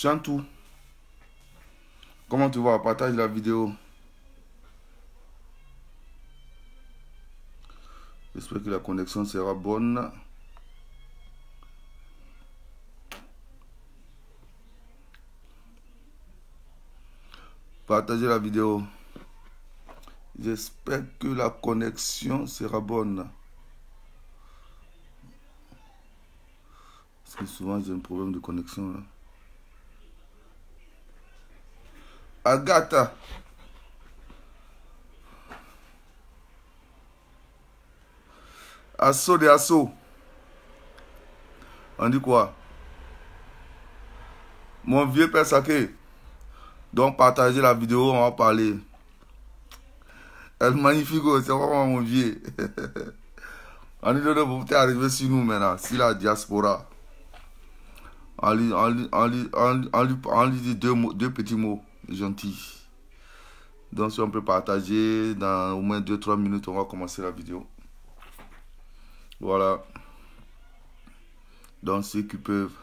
Chantou, comment tu vas? Partage la vidéo. J'espère que la connexion sera bonne. Partagez la vidéo. J'espère que la connexion sera bonne. Parce que souvent j'ai un problème de connexion là. Agatha. Assaut des assauts. On dit quoi? Mon vieux père Saké. Donc partagez la vidéo, on va parler. Elle est magnifique, c'est vraiment mon vieux. On est peut-être arriver sur nous maintenant, sur la diaspora. On lui dit deux petits mots gentils. Donc si on peut partager dans au moins 2-3 minutes, on va commencer la vidéo. Voilà. Donc ceux qui peuvent.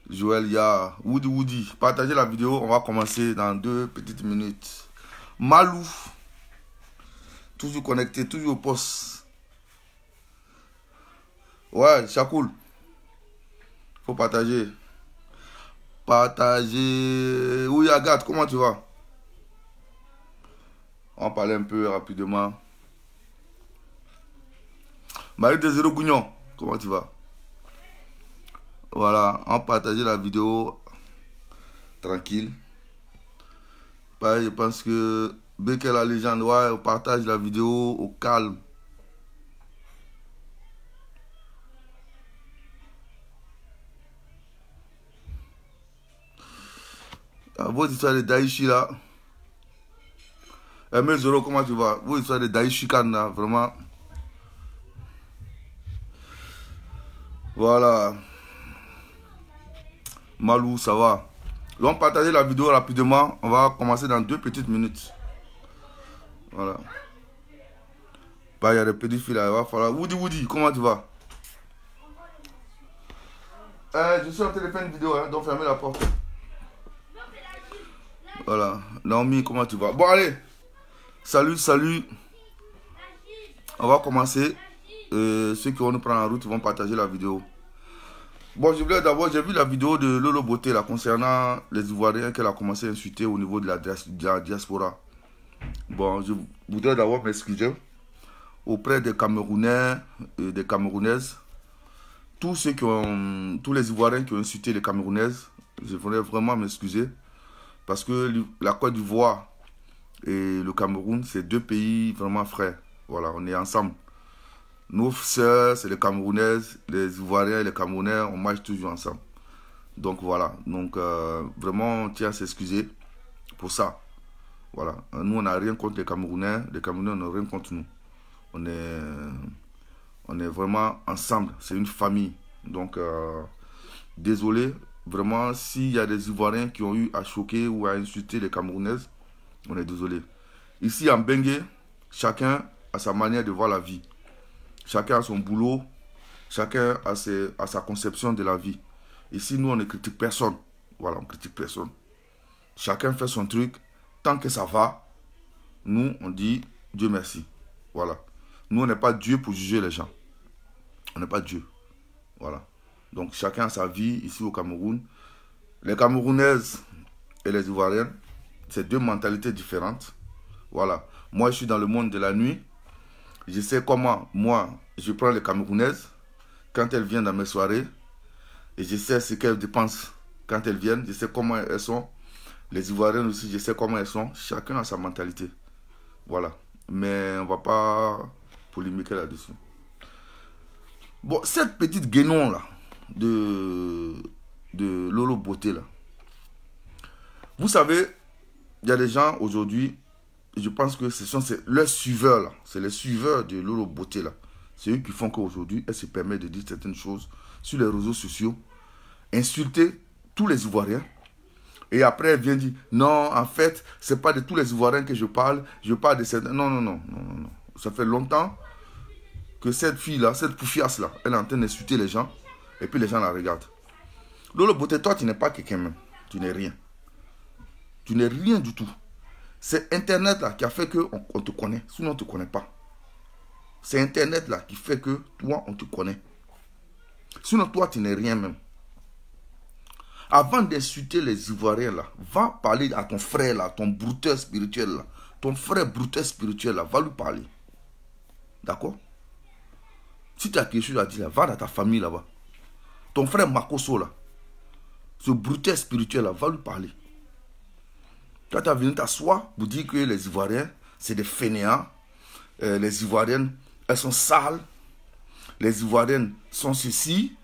Joël Ya, Woody, partagez la vidéo, on va commencer dans 2 petites minutes. Malou, toujours connecté, toujours au poste. Ouais, Chakoul, faut partager. Partager. Oui, Agathe, comment tu vas? On va parler un peu rapidement. Marie de Zéro Gougnon, comment tu vas? Voilà, on partage la vidéo tranquille. Pareil, je pense que Becker la légende, ouais, on partage la vidéo au calme. Votre histoire de Daichi là. Mais Zoro, comment tu vas? Votre histoire de Daichi Kan là, vraiment. Voilà. Malou, ça va. Donc, partagez la vidéo rapidement. On va commencer dans 2 petites minutes. Voilà. Bah, il y a des petits filles là. Il va falloir. Woody, comment tu vas? Je suis en téléphone vidéo, hein, donc fermez la porte. Voilà. Naomi, comment tu vas? Bon, allez. Salut. On va commencer. Ceux qui vont nous prendre en route vont partager la vidéo. Bon, je voulais d'abord, j'ai vu la vidéo de Lolo Beauté là, concernant les Ivoiriens qu'elle a commencé à insulter au niveau de la diaspora. Bon, je voudrais d'abord m'excuser auprès des Camerounais et des Camerounaises. Tous les Ivoiriens qui ont insulté les Camerounaises, je voudrais vraiment m'excuser. Parce que la Côte d'Ivoire et le Cameroun, c'est 2 pays vraiment frères. Voilà, on est ensemble. Nos sœurs, c'est les Camerounaises, les Ivoiriens et les Camerounais, on marche toujours ensemble. Donc voilà, donc vraiment on tient à s'excuser pour ça. Voilà, nous on n'a rien contre les Camerounais n'ont rien contre nous. On est vraiment ensemble, c'est une famille. Donc désolé, vraiment s'il y a des Ivoiriens qui ont eu à choquer ou à insulter les Camerounaises, on est désolé. Ici en Bengué, chacun a sa manière de voir la vie. Chacun a son boulot, chacun a sa conception de la vie. Ici, nous, on ne critique personne. Voilà, on ne critique personne. Chacun fait son truc. Tant que ça va, nous, on dit Dieu merci. Voilà. Nous, on n'est pas Dieu pour juger les gens. On n'est pas Dieu. Voilà. Donc, chacun a sa vie ici au Cameroun. Les Camerounaises et les Ivoiriennes, c'est 2 mentalités différentes. Voilà. Moi, je suis dans le monde de la nuit. Je sais comment, moi, je prends les Camerounaises quand elles viennent dans mes soirées. Et je sais ce qu'elles dépensent quand elles viennent. Je sais comment elles sont. Les Ivoiriennes aussi, je sais comment elles sont. Chacun a sa mentalité. Voilà. Mais on ne va pas polémiquer là-dessus. Bon, cette petite guénon là, de Lolo Beauté là. Vous savez, il y a des gens aujourd'hui, je pense que ce sont leurs suiveurs là. C'est les suiveurs de Lolo Beauté là. C'est eux qui font qu'aujourd'hui, elle se permet de dire certaines choses sur les réseaux sociaux, insulter tous les Ivoiriens. Et après, elle vient dire, non, en fait, ce n'est pas de tous les Ivoiriens que je parle de certains. Non. Ça fait longtemps que cette fille-là, cette poufiasse-là, elle est en train d'insulter les gens, et puis les gens la regardent. Lolo Beauté, toi, tu n'es pas quelqu'un même. Tu n'es rien. Tu n'es rien du tout. C'est Internet là qui a fait qu'on on te connaît. Sinon, on ne te connaît pas. C'est Internet là qui fait que toi, on te connaît. Sinon, toi, tu n'es rien même. Avant d'insulter les Ivoiriens là, va parler à ton frère là, ton brouteur spirituel là. Ton frère brouteur spirituel là, va lui parler. D'accord? Si tu as quelque chose à dire là, va dans ta famille là-bas. Ton frère Makoso là, ce brouteur spirituel là, va lui parler. Toi, tu as venu t'asseoir pour dire que les Ivoiriens, c'est des fainéants. Les Ivoiriennes, elles sont sales. Les Ivoiriennes sont ceci.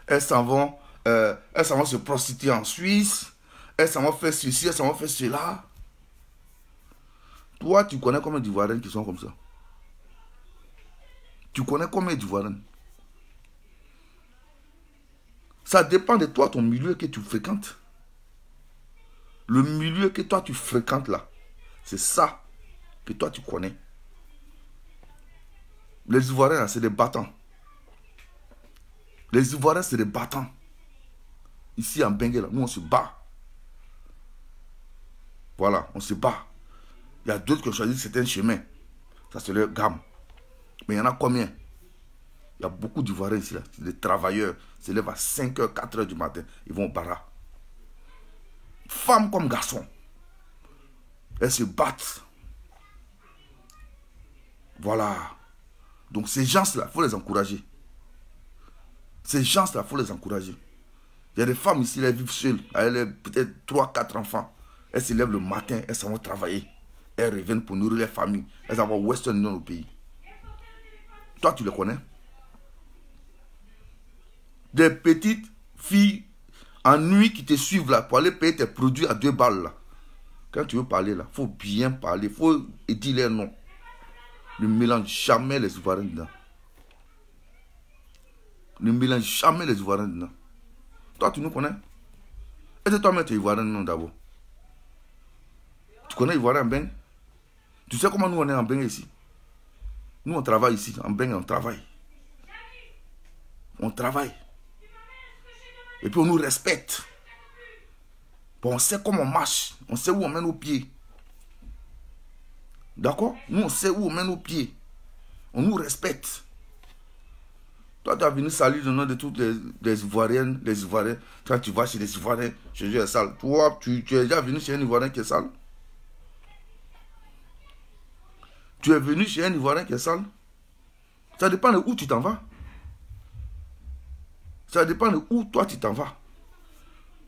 Elles s'en vont se prostituer en Suisse. Elles s'en vont faire ceci, elles s'en vont faire cela. Toi, tu connais combien d'Ivoiriennes qui sont comme ça? Tu connais combien d'Ivoiriennes? Ça dépend de toi, ton milieu que tu fréquentes. Le milieu que toi tu fréquentes là, c'est ça que toi tu connais. Les Ivoiriens, c'est des battants. Les Ivoiriens, c'est des battants. Ici en Benguela, nous on se bat. Voilà, on se bat. Il y a d'autres qui ont choisi certains chemins. Ça c'est leur gamme. Mais il y en a combien? Il y a beaucoup d'Ivoiriens ici là. Des travailleurs se lèvent à 5h, 4h du matin. Ils vont au bara. Femmes comme garçons. Elles se battent. Voilà. Donc ces gens-là, il faut les encourager. Ces gens-là, il faut les encourager. Il y a des femmes ici, elles vivent seules. Elles ont peut-être 3, 4 enfants. Elles se lèvent le matin, elles s'en vont travailler. Elles reviennent pour nourrir les familles. Elles envoient Western Union au pays. Toi, tu les connais? Des petites filles en nuit qui te suivent là pour aller payer tes produits à 2 balles là. Quand tu veux parler là, il faut bien parler. Il faut dire les noms. Ne mélange jamais les Ivoiriens dedans. Ne mélange jamais les Ivoiriens dedans. Toi, tu nous connais? Est-ce que toi-même tu es Ivoirien non d'abord? Tu connais Ivoirien en Beng? Tu sais comment nous on est en Beng ici? Nous on travaille ici, en Beng on travaille. On travaille. Et puis on nous respecte. Bon, on sait comment on marche. On sait où on met nos pieds. D'accord? Nous on sait où on met nos pieds. On nous respecte. Toi, tu as venu saluer le nom de toutes les Ivoiriennes, les Ivoiriens. Quand tu vas chez les Ivoiriens, chez eux, est sale. Toi, tu es déjà venu chez un Ivoirien qui est sale? Tu es venu chez un Ivoirien qui est sale? Ça dépend de où tu t'en vas. Ça dépend de où toi tu t'en vas.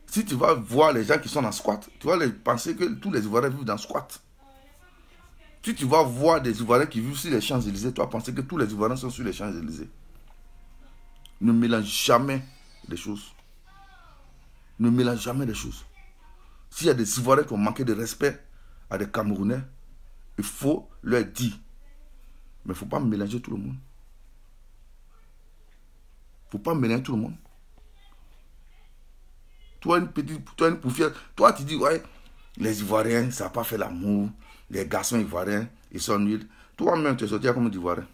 Si tu vas voir les gens qui sont en squat, tu vas penser que tous les Ivoiriens vivent dans squat. Si tu vas voir des Ivoiriens qui vivent sur les Champs-Élysées, tu vas penser que tous les Ivoiriens sont sur les Champs-Élysées. Ne mélange jamais les choses. Ne mélange jamais les choses. S'il y a des Ivoiriens qui ont manqué de respect à des Camerounais, il faut leur dire. Mais il ne faut pas mélanger tout le monde. Il ne faut pas mélanger tout le monde. Toi, une poufière, toi, tu dis, ouais, les Ivoiriens, ça n'a pas fait l'amour. Les garçons Ivoiriens, ils sont nuls. Toi-même, tu es sorti comme un Ivoirien.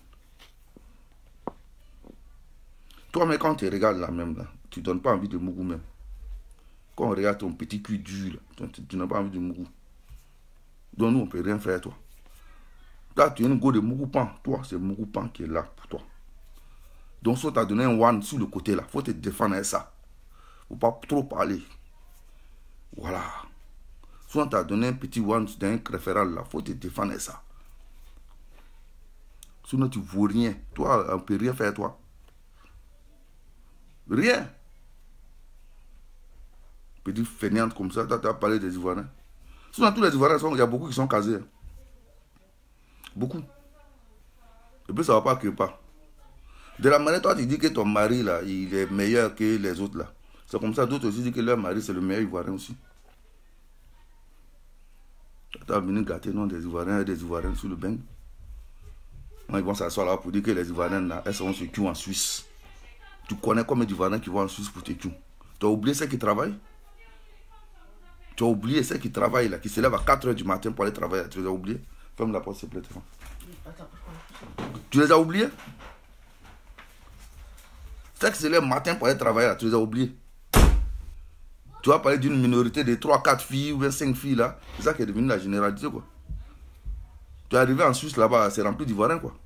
Toi-même, quand tu regardes là même, là, tu ne donnes pas envie de mougou même. Quand on regarde ton petit cul dur, là, tu n'as pas envie de mougou. Donc nous, on ne peut rien faire à toi. Là, tu es une go de mougoupan. Toi, c'est mougoupan qui est là pour toi. Donc, si on t'a donné un one sur le côté là, il faut te défendre avec ça. Il ne faut pas trop parler. Voilà. Si on t'a donné un petit one dans un référent là, il faut te défendre avec ça. Sinon, tu ne vaux rien. Toi, on ne peut rien faire à toi. Rien. Petit fainéante comme ça, tu as parlé des Ivoiriens. Sinon, tous les Ivoiriens, il y a beaucoup qui sont casés. Beaucoup. Et puis, ça ne va pas que pas. De la manière, toi, tu dis que ton mari, là, il est meilleur que les autres, là. C'est comme ça, d'autres aussi disent que leur mari, c'est le meilleur Ivoirien aussi. Tu as venu gâter non, des Ivoiriens et des Ivoiriens sur le bain. Ils vont s'asseoir là pour dire que les Ivoiriens, là, elles seront sur Q en Suisse. Tu connais combien d'Ivoiriens qui vont en Suisse pour te Q? Tu as oublié ceux qui travaillent? Tu as oublié ceux qui travaillent, là, qui se lèvent à 4h du matin pour aller travailler. Tu les as oubliés? Ferme la porte, s'il te plaît. Tu les as oubliés? Ceux qui se lèvent le matin pour aller travailler, là, tu les as oubliés? Tu vas parler d'une minorité de 3-4 filles ou 5 filles là. C'est ça qui est devenu la généralité quoi. Tu es arrivé en Suisse là-bas, c'est rempli d'Ivoiriens quoi.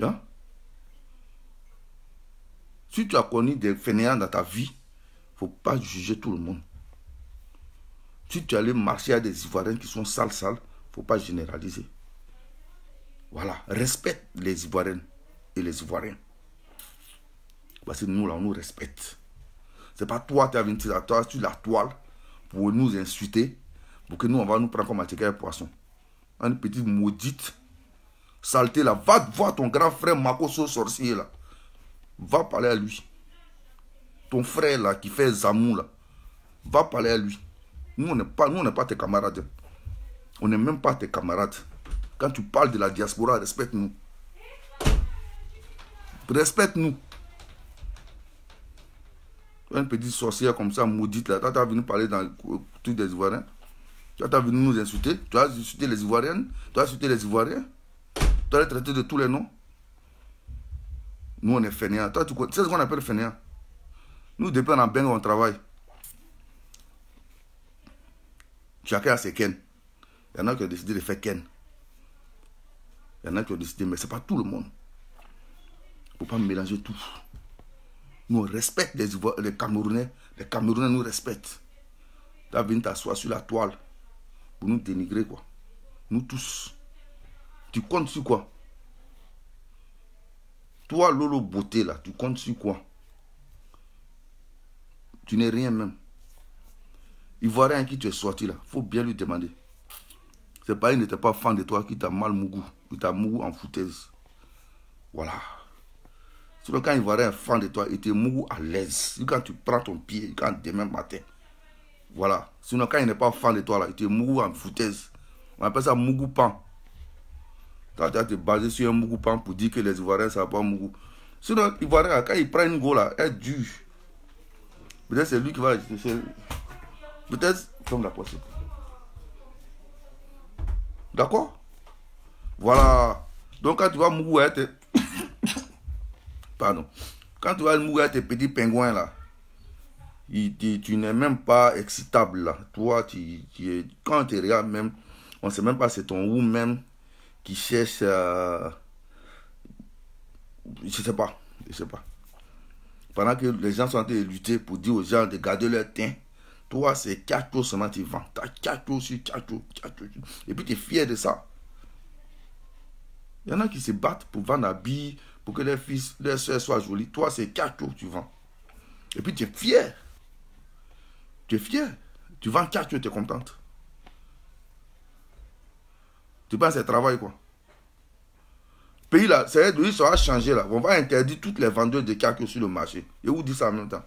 Hein? Si tu as connu des fainéants dans ta vie, il ne faut pas juger tout le monde. Si tu allais marcher à des Ivoiriens qui sont sales, il ne faut pas généraliser. Voilà, respecte les Ivoiriennes et les Ivoiriens. Parce que nous, là, on nous respecte. Ce n'est pas toi qui as venu sur la toile pour nous insulter, pour que nous, on va nous prendre comme un poisson. Une petite maudite, saleté là. Va voir ton grand frère Makoso sorcier là. Va parler à lui. Ton frère là qui fait Zamou là. Va parler à lui. Nous, on n'est pas tes camarades. On n'est même pas tes camarades. Quand tu parles de la diaspora, respecte-nous. Respecte-nous. Une petite sorcière comme ça, maudite là. Toi, tu as venu parler dans le truc des Ivoiriens. Toi, tu as venu nous insulter. Tu as insulté les Ivoiriennes. Tu as insulté les Ivoiriens. Tu as les traité de tous les noms. Nous, on est fainéants. Toi, tu sais ce qu'on appelle fainéants. Nous, depuis on a bien on travaille. Chacun a ses ken. Il y en a qui ont décidé de faire ken. Il y en a qui ont décidé, mais ce n'est pas tout le monde. Il ne faut pas mélanger tout. Nous, on respecte les Camerounais. Les Camerounais nous respectent. Tu as venu t'asseoir sur la toile pour nous dénigrer, quoi. Nous tous. Tu comptes sur quoi? Toi, Lolo Beauté, là, tu comptes sur quoi? Tu n'es rien même. Ivoirien à qui tu es sorti, là, il faut bien lui demander. C'est pas, il n'était pas fan de toi qui t'a mal mougou. Il t'a mougou en foutaise. Voilà. Sinon, quand Ivoirien est fan de toi, il te mougou à l'aise. Quand tu prends ton pied, quand demain matin. Voilà. Sinon, quand il n'est pas fan de toi, là, il te mougou en foutaise. On appelle ça mougou pan. Tu vas te baser sur un mougou pan pour dire que les Ivoiriens, ça va pas mougou. Sinon, Ivoirien, quand il prend une go là, elle est dure. Peut-être c'est lui qui va. Peut-être, comme la poissée. D'accord? Voilà. Donc, quand tu vas mougou, pardon. Quand tu vas mourir tes petits pingouins là, tu n'es même pas excitable là. Toi, quand tu regardes même, on ne sait même pas c'est ton ou même qui cherche. Je ne sais pas. Je sais pas. Pendant que les gens sont en train de lutter pour dire aux gens de garder leur teint, toi, c'est 4 choses seulement tu vends. Tu as 4 choses sur 4 choses. Et puis tu es fier de ça. Il y en a qui se battent pour vendre la bille, pour que les fils, les soeurs soient jolies. Toi, c'est 4 jours que tu vends. Et puis, tu es fier. Tu es fier. Tu vends 4 jours, tu es contente. Tu penses que c'est travail, quoi. Le pays, là, ça va changer, là. On va interdire toutes les vendeurs de 4 jours sur le marché. Et vous dites ça en même temps.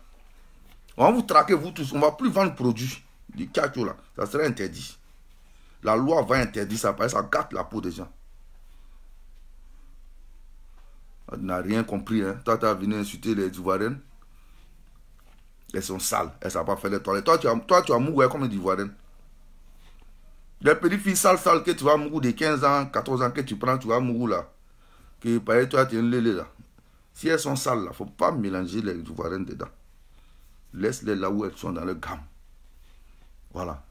On va vous traquer, vous tous. On ne va plus vendre produits de 4 jours, là. Ça sera interdit. La loi va interdire ça, parce que ça gâte la peau des gens. On n'a rien compris. Hein. Toi, tu as venu insulter les Ivoiriennes. Elles sont sales. Elles ne savent pas faire les toilettes. Toi, tu as mouru comme une Ivoirienne. Les petites filles sales que tu vas mourir de 15 ans, 14 ans que tu prends, tu vas mourir là. Que par exemple, toi, tu es une lélé là. Si elles sont sales là, il ne faut pas mélanger les Ivoiriennes dedans. Laisse-les là où elles sont dans leur gamme. Voilà.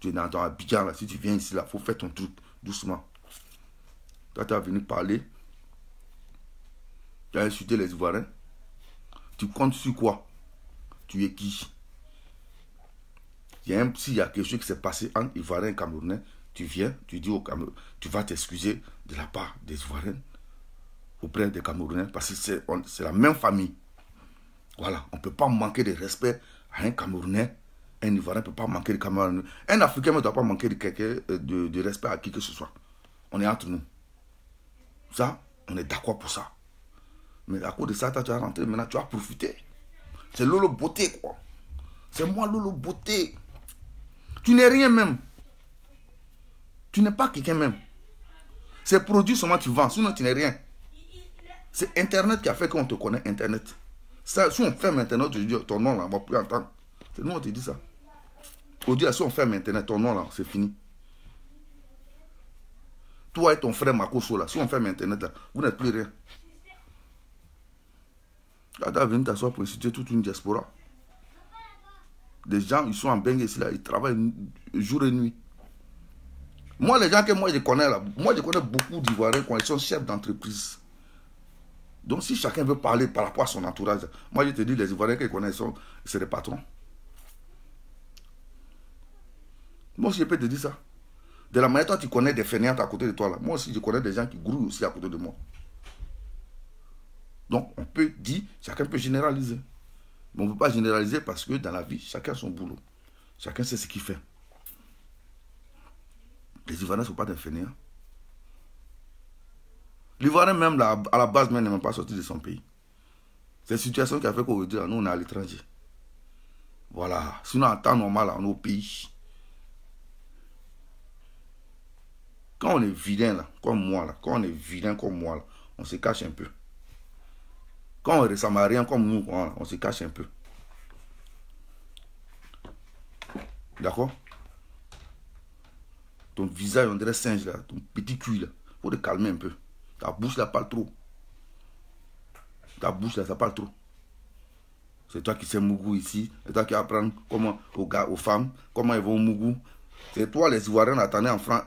Tu es dans ton Abidjan là. Si tu viens ici là, il faut faire ton truc doucement. Toi, tu as venu parler. Tu as insulté les Ivoiriens. Tu comptes sur quoi? Tu es qui? S'il y a quelque chose qui s'est passé entre Ivoiriens et Camerounais, tu viens, tu dis au Cameroun, tu vas t'excuser de la part des Ivoiriens auprès des Camerounais parce que c'est la même famille. Voilà, on ne peut pas manquer de respect à un Camerounais. Un Ivoirien ne peut pas manquer de Camerounais. Un Africain ne doit pas manquer de respect à qui que ce soit. On est entre nous. Ça, on est d'accord pour ça. Mais à cause de ça, tu vas rentrer, maintenant tu vas profiter. C'est Lolo Beauté, quoi. C'est moi, Lolo Beauté. Tu n'es rien même. Tu n'es pas quelqu'un même. Ces produits seulement tu vends, sinon tu n'es rien. C'est Internet qui a fait qu'on te connaît, Internet. Ça, si on ferme Internet, tu dis ton nom là, on ne va plus entendre. C'est nous on te dit ça. On dit, si on ferme Internet, ton nom là, c'est fini. Toi et ton frère Makoso là, si on ferme Internet là, vous n'êtes plus rien. Là, tu as venu t'asseoir pour insulter toute une diaspora. Des gens, ils sont en Bengue ici, là, ils travaillent jour et nuit. Moi, les gens que moi je connais là, moi je connais beaucoup d'Ivoiriens qui sont chefs d'entreprise. Donc si chacun veut parler par rapport à son entourage, moi je te dis, les Ivoiriens que je connais, c'est des patrons. Moi aussi je peux te dire ça. De la manière toi tu connais des fainéants à côté de toi là, moi aussi je connais des gens qui grouillent aussi à côté de moi. Donc on peut dire, chacun peut généraliser. Mais on ne peut pas généraliser parce que dans la vie, chacun a son boulot. Chacun sait ce qu'il fait. Les Ivoiriens ne sont pas des fainéants. L'Ivoirien même là, à la base même n'est même pas sorti de son pays. C'est une situation qui a fait qu'aujourd'hui, nous on est à l'étranger. Voilà. Sinon en temps normal, on est au pays. Quand on est vilain là, comme moi là, quand on est vilain comme moi là, on se cache un peu. Quand on ressemble à rien comme nous, on se cache un peu. D'accord? Ton visage, on dirait singe là, ton petit cul là, faut te calmer un peu. Ta bouche là parle trop. Ta bouche là, ça parle trop. C'est toi qui sais Mougou ici. C'est toi qui apprends comment aux femmes, comment ils vont au Mougou. C'est toi les Ivoiriens attendez en France,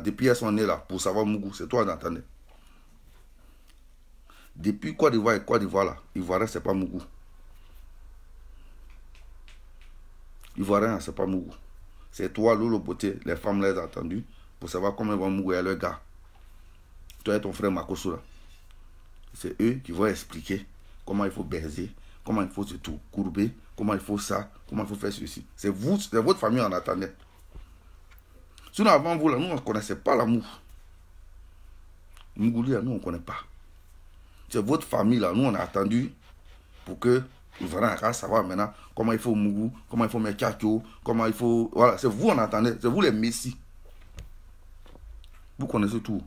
depuis son nez là, pour savoir Mougou. C'est toi d'attendre. Depuis Côte d'Ivoire et Côte d'Ivoire là, Ivoirien c'est pas Mougou. Ivoirien c'est pas Mougou. C'est toi, Lolo Beauté, les femmes les attendues pour savoir comment ils vont Mougou et leur gars. Toi et ton frère Makoso là. C'est eux qui vont expliquer comment il faut baiser, comment il faut se tout courber, comment il faut ça, comment il faut faire ceci. C'est vous, c'est votre famille en attendait. Sinon avant vous là, nous on ne connaissait pas l'amour. Mougouli là, nous on ne connaît pas. C'est votre famille là, nous on a attendu pour que ils vont savoir maintenant comment il faut Mougou, comment il faut mettre Tchacho, comment il faut. Voilà, c'est vous on attendait, c'est vous les messies. Vous connaissez tout.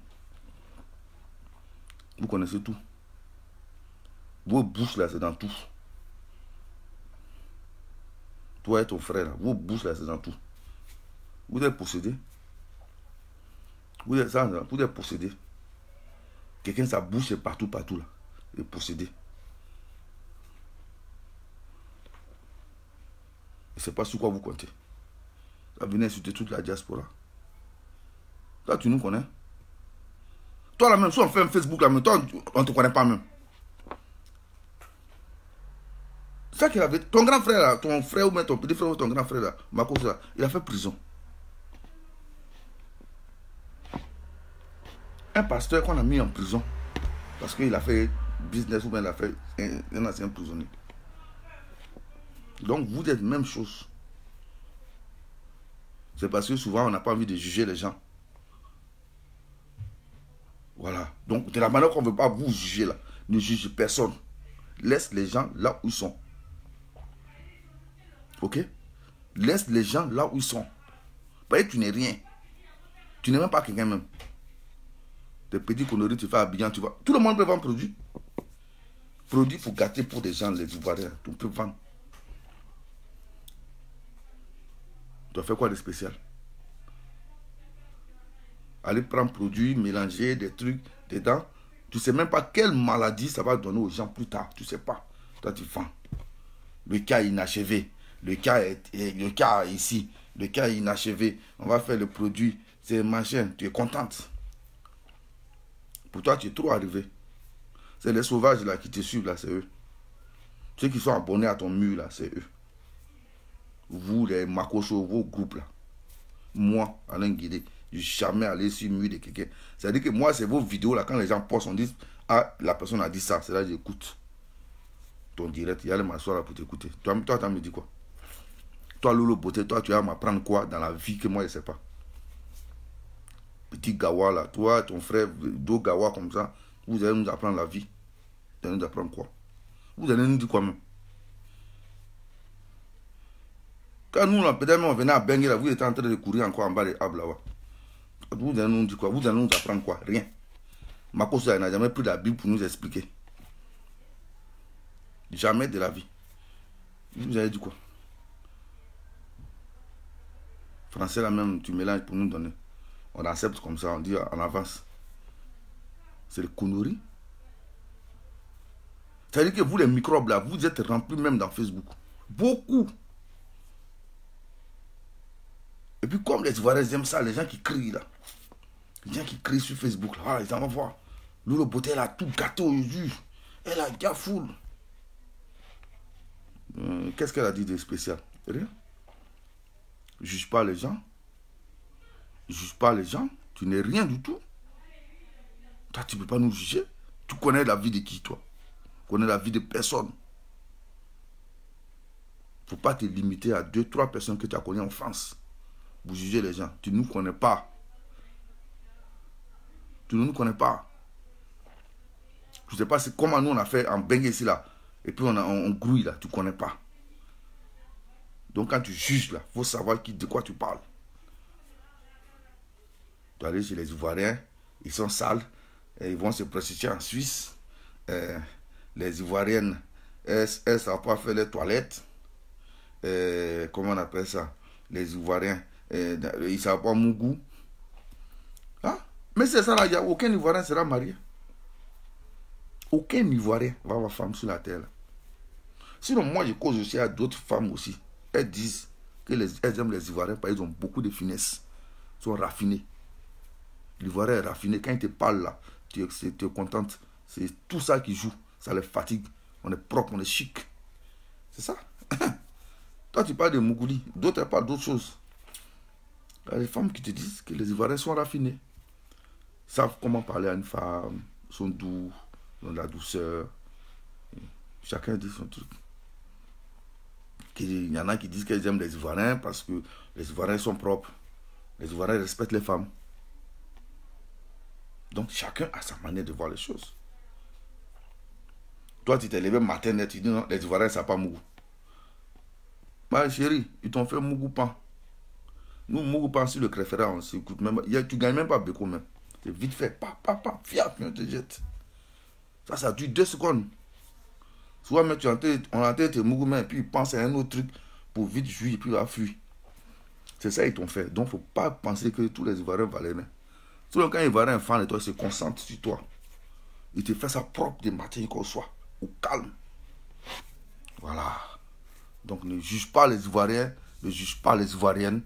Vous connaissez tout. Vos bouches là, c'est dans tout. Toi et ton frère là, vos bouches là, c'est dans tout. Vous êtes possédé. Vous êtes possédé. Quelqu'un, sa bouche est partout, partout là. Il est possédé. Je ne sais pas sur quoi vous comptez. Ça venait insulter toute la diaspora. Toi, tu nous connais. Toi, là même, si on fait un Facebook, là, mais toi, on ne te connaît pas même. C'est ça qu'il avait. Ton grand frère, là, ton frère ou même ton petit frère ou ton grand frère, là, Marcos, là, il a fait prison. Un pasteur qu'on a mis en prison parce qu'il a fait business ou bien il a fait un ancien prisonnier. Donc vous êtes même chose. C'est parce que souvent on n'a pas envie de juger les gens. Voilà. Donc de la manière qu'on ne veut pas vous juger là, ne juge personne. Laisse les gens là où ils sont. Ok? Laisse les gens là où ils sont. Parce que tu n'es rien. Tu n'es même pas quelqu'un même. Des petits conneries, tu fais habillant, tu vois. Tout le monde peut vendre produit. Produit pour gâter pour des gens, les Ivoiriens. Tu peux vendre. Tu dois faire quoi de spécial? Aller prendre produit, mélanger des trucs dedans. Tu ne sais même pas quelle maladie ça va donner aux gens plus tard. Tu ne sais pas. Toi, tu vends. Le cas inachevé. Le cas ici. Le cas inachevé. On va faire le produit. C'est machin. Tu es contente. Pour toi, tu es trop arrivé. C'est les sauvages là qui te suivent là, c'est eux. Ceux qui sont abonnés à ton mur là, c'est eux. Vous, les Makoso, vos groupes là. Moi, Alain Guidé, je ne suis jamais allé sur le mur de quelqu'un. C'est-à-dire que moi, c'est vos vidéos là, quand les gens postent, on dit, ah, la personne a dit ça, c'est là que j'écoute. Ton direct, il y a les m'asseoir là pour t'écouter. Toi, tu as me dit quoi? Toi, Lolo Beauté, toi, tu vas m'apprendre quoi dans la vie que moi, je ne sais pas. Petit Gawa là, toi, ton frère, deux Gawa comme ça, vous allez nous apprendre la vie. Vous allez nous apprendre quoi? Vous allez nous dire quoi même? Quand nous, là, peut-être on venait à Bengue là, vous étiez en train de courir encore en bas de Ablawa. Vous allez nous dire quoi? Vous allez nous apprendre quoi? Rien. Makosa n'a jamais pris la Bible pour nous expliquer. Jamais de la vie. Vous avez dit quoi? Français là même, tu mélanges pour nous donner. On accepte comme ça, on dit en avance. C'est le conneries. C'est-à-dire que vous, les microbes là, vous êtes remplis même dans Facebook. Beaucoup. Et puis comme les Ivoiriens aiment ça, les gens qui crient là. Les gens qui crient sur Facebook là. Ah, ils en vont voir. Lolo Beauté, elle a tout gâté au jus. Elle a gafoule. Qu'est-ce qu'elle a dit de spécial? Rien. Juge pas les gens. Juge pas les gens. Tu n'es rien du tout. Toi, tu ne peux pas nous juger. Tu connais la vie de qui, toi? Tu connais la vie de personne. Il ne faut pas te limiter à 2-3 personnes que tu as connues en France. Vous jugez les gens. Tu ne nous connais pas. Tu ne nous connais pas. Je ne sais pas comment nous on a fait en Bengue ici là. Et puis on grouille là. Tu ne connais pas. Donc quand tu juges là, il faut savoir de quoi tu parles. Tu vas aller chez les Ivoiriens. Ils sont sales. Et ils vont se prostituer en Suisse. Les Ivoiriennes, elles ne savent pas faire les toilettes. Comment on appelle ça? Les Ivoiriens, ils ne savent pas mon goût. Hein? Mais c'est ça là, il n'y a aucun Ivoirien sera marié. Aucun Ivoirien va avoir femme sur la terre. Là. Sinon, moi je cause aussi à d'autres femmes aussi. Elles disent qu'elles aiment les Ivoiriens parce qu'ils ont beaucoup de finesse. Ils sont raffinés. L'Ivoirien est raffiné. Quand il te parle là, tu es contente. C'est tout ça qui joue. Ça les fatigue. On est propre, on est chic. C'est ça. Toi, tu parles de Mougouli. D'autres parlent d'autres choses. Il y a des femmes qui te disent que les Ivoiriens sont raffinés. Ils savent comment parler à une femme. Ils sont doux. Ils ont de la douceur. Chacun dit son truc. Il y en a qui disent qu'ils aiment les Ivoiriens parce que les Ivoiriens sont propres. Les Ivoiriens respectent les femmes. Donc, chacun a sa manière de voir les choses. Toi, tu t'es levé matin et tu dis non, les Ivoiriens, ça n'a pas Mougou. Ma chérie, ils t'ont fait Mougou pan. Nous, Mougou pan sur le créféra, on s'écoute même. Tu ne gagnes même pas beaucoup même. C'est vite fait. Fiat, on te jette. Ça dure 2 secondes. Soit même on a tes Mougou et puis ils pensent à un autre truc pour vite jouir et puis il va fuir. C'est ça qu'ils t'ont fait. Donc, il ne faut pas penser que tous les Ivoiriens valent rien. Souvent, quand un Ivoirien est fan de toi, il se concentre sur toi. Il te fait sa propre des matins au soir. Au calme. Voilà. Donc ne juge pas les Ivoiriens, ne juge pas les Ivoiriennes.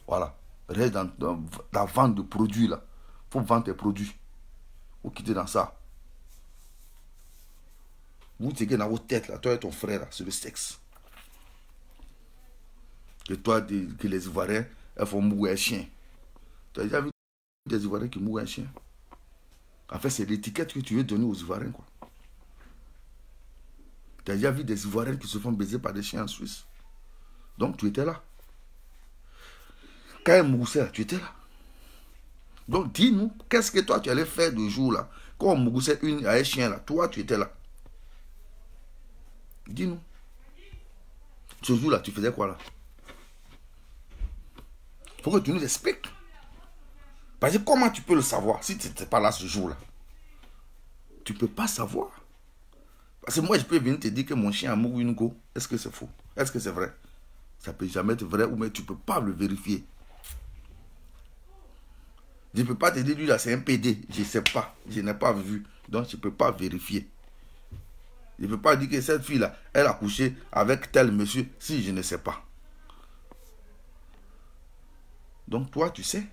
Voilà. Reste dans la vente de produits là. Il faut vendre tes produits. Il faut quitter dans ça. Vous t'es dans votre tête là, toi et ton frère là, c'est le sexe. Que toi, que les Ivoiriens, elles font mourir un chien. Tu as déjà vu des Ivoiriens qui mourent un chien? En fait, c'est l'étiquette que tu veux donner aux Ivoiriens quoi. Tu as déjà vu des Ivoiriens qui se font baiser par des chiens en Suisse. Donc, tu étais là. Quand elle moussait, tu étais là. Donc, dis-nous, qu'est-ce que toi, tu allais faire de jour là? Quand on moussait à un chien là, toi, tu étais là. Dis-nous. Ce jour-là, tu faisais quoi là? Il faut que tu nous expliques. Parce que comment tu peux le savoir si tu n'étais pas là ce jour-là? Tu ne peux pas savoir. Parce que moi, je peux venir te dire que mon chien a mouru une go. Est-ce que c'est faux? Est-ce que c'est vrai? Ça peut jamais être vrai ou mais tu ne peux pas le vérifier. Je ne peux pas te dire, lui là, c'est un PD. Je ne sais pas. Je n'ai pas vu. Donc, je ne peux pas vérifier. Je ne peux pas dire que cette fille-là, elle a couché avec tel monsieur si je ne sais pas. Donc, toi, tu sais.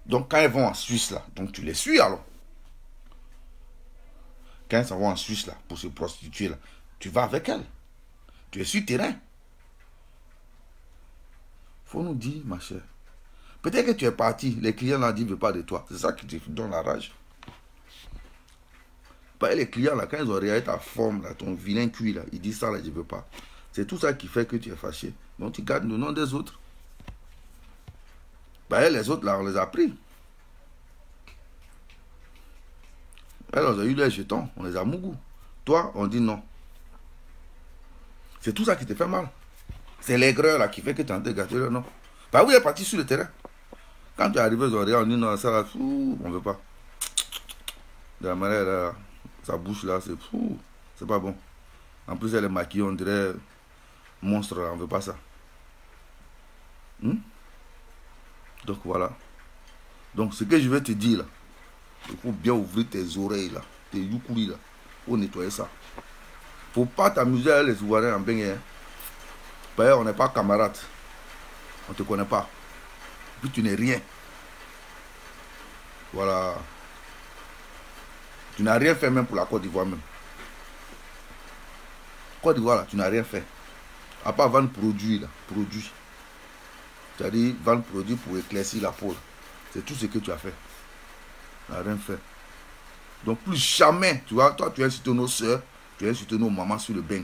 Donc, quand elles vont en Suisse, là, donc tu les suis alors. Quand elles vont en Suisse, là, pour se prostituer, là, tu vas avec elles. Tu es sur terrain. Faut nous dire, ma chère. Peut-être que tu es parti, les clients n'en disent pas de toi. C'est ça qui te donne la rage. Pas les clients, là, quand ils ont regardé ta forme, là, ton vilain cuit, là, ils disent ça, là, je ne veux pas. C'est tout ça qui fait que tu es fâché. Donc, tu gardes le nom des autres. Bah, les autres, là, on les a pris. Elles ont eu les jetons, on les a mougou. Toi, on dit non. C'est tout ça qui te fait mal. C'est l'aigreur là qui fait que tu es en train de gâter le nom. Bah oui, elle est partie sur le terrain. Quand tu es arrivé aux oreilles, on dit non, ça là, fou, on ne veut pas. De la manière là, sa bouche là, c'est pas bon. En plus, elle est maquillée, on dirait monstre là, on ne veut pas ça. Donc voilà. Donc ce que je vais te dire là, il faut bien ouvrir tes oreilles là, tes youkoulis là, pour nettoyer ça. Faut pas t'amuser à les Ivoiriens en bain. Hein. On n'est pas camarades. On ne te connaît pas. Puis tu n'es rien. Voilà. Tu n'as rien fait même pour la Côte d'Ivoire même. Côte d'Ivoire, là, tu n'as rien fait. À part vendre produits, là. Produits. C'est-à-dire vendre produits pour éclaircir la peau. C'est tout ce que tu as fait. Tu n'as rien fait. Donc plus jamais, tu vois, toi tu insultes nos soeurs, tu insultes nos mamans sur le bain.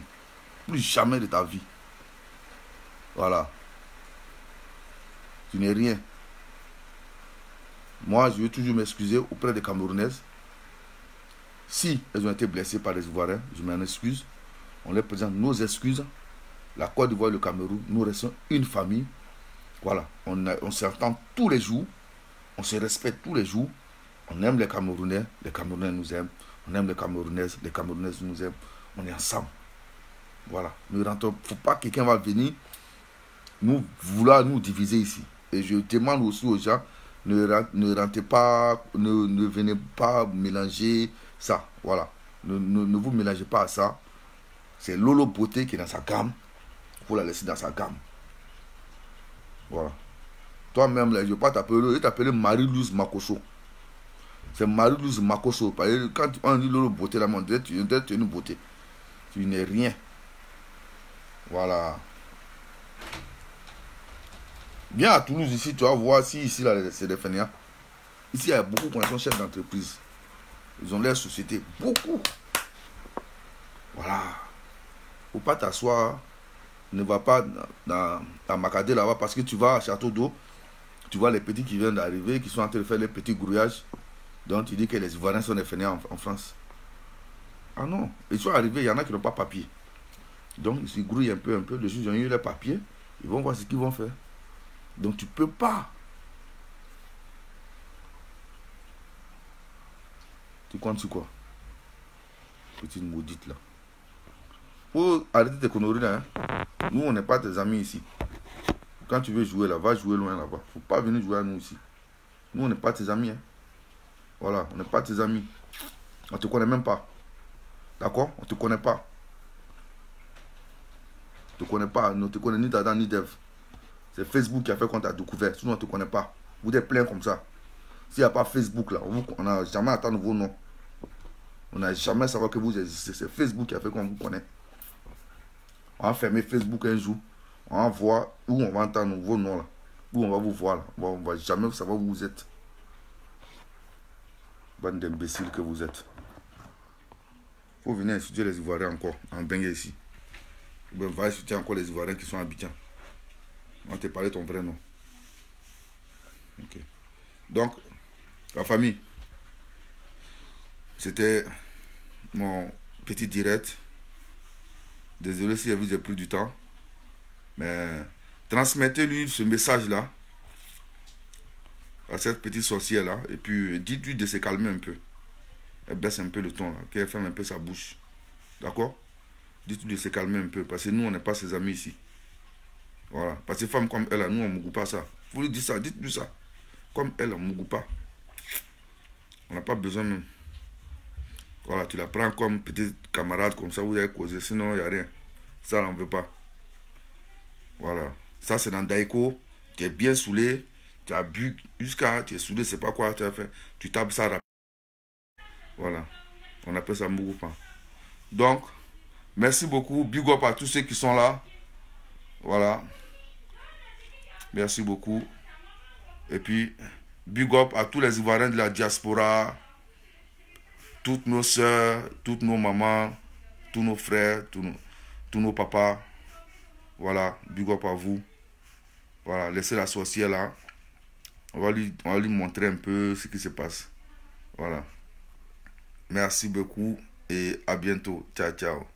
Plus jamais de ta vie. Voilà. Tu n'es rien. Moi, je veux toujours m'excuser auprès des Camerounaises. Si elles ont été blessées par les Ivoiriens, je m'en excuse. On leur présente nos excuses. La Côte d'Ivoire et le Cameroun, nous restons une famille. Voilà. On s'entend tous les jours. On se respecte tous les jours. On aime les Camerounais nous aiment. On aime les Camerounaises nous aiment. On est ensemble. Voilà. Il ne faut pas que quelqu'un va venir vouloir nous diviser ici. Et je demande aussi aux gens, ne rentrez pas, ne venez pas mélanger ça. Voilà. Ne vous mélangez pas à ça. C'est Lolo Beauté qui est dans sa gamme. Il faut la laisser dans sa gamme. Voilà. Toi-même, je ne vais pas t'appeler Marie-Louise Makoso. C'est Marie-Louise Makoso. Quand on dit Lolo Beauté, là, on dirait que tu es une beauté. Tu n'es rien. Voilà. Viens à Toulouse ici, tu vas voir si ici, là, c'est des fainéants. Ici, il y a beaucoup qui sont chefs d'entreprise. Ils ont leur société. Beaucoup. Voilà. Il ne faut pas t'asseoir. Ne va pas dans Macadé là-bas parce que tu vas à Château d'Eau. Tu vois les petits qui viennent d'arriver, qui sont en train de faire les petits grouillages. Donc tu dis que les Ivoiriens sont des fainéants en France. Ah non. Ils sont arrivés, il y en a qui n'ont pas papier. Donc ils se grouillent un peu. Les juges ont eu les papiers. Ils vont voir ce qu'ils vont faire. Donc tu ne peux pas. Tu comptes sur quoi? Petite maudite là. Faut arrêter tes conneries là. Hein? Nous on n'est pas tes amis ici. Quand tu veux jouer là, va jouer loin là-bas. Faut pas venir jouer à nous ici. Nous on n'est pas tes amis. Hein? Voilà, on n'est pas tes amis. On ne te connaît même pas. D'accord? On ne te connaît pas. On ne te connaît pas. On ne te connaît ni d'Adam ni d'Ève. C'est Facebook qui a fait qu'on t'a découvert. Sinon on ne te connaît pas. Vous êtes plein comme ça. S'il n'y a pas Facebook là, on n'a jamais attendu vos noms. On n'a jamais savoir que vous existez. C'est Facebook qui a fait qu'on vous connaît. On va fermer Facebook un jour. On va voir où on va entendre vos noms là. Où on va vous voir là. On ne va jamais savoir où vous êtes. Bande d'imbéciles que vous êtes. Il faut venir étudier les Ivoiriens encore. En Bengue ici. On va étudier encore les Ivoiriens qui sont à Abidjan. On va te parler ton vrai nom. Ok. Donc, la famille. C'était mon petit direct. Désolé si j'ai pris du temps. Mais transmettez-lui ce message-là à cette petite sorcière-là. Et puis dites-lui de se calmer un peu. Elle baisse un peu le ton, qu'elle ferme un peu sa bouche. D'accord? Dites-lui de se calmer un peu. Parce que nous, on n'est pas ses amis ici. Voilà. Parce que femmes comme elle, nous, on ne mougou pas ça. Vous lui dites ça, dites-lui ça. Comme elle, on ne mougou pas. On n'a pas besoin même. Voilà, tu la prends comme petite camarade, comme ça, vous allez causer. Sinon, il n'y a rien. Ça, on ne veut pas. Voilà. Ça, c'est dans Daiko. Tu es bien saoulé. Tu as bu jusqu'à... Tu es saoulé, c'est pas quoi tu as fait. Tu tapes ça rapidement. Voilà. On appelle ça Mougoupa. Donc, merci beaucoup. Big up à tous ceux qui sont là. Voilà. Merci beaucoup. Et puis, big up à tous les Ivoiriens de la diaspora. Toutes nos soeurs, toutes nos mamans, tous nos frères, tous nos papas. Voilà. Big up à vous. Voilà. Laissez la sorcière là. On va lui montrer un peu ce qui se passe. Voilà. Merci beaucoup et à bientôt. Ciao, ciao.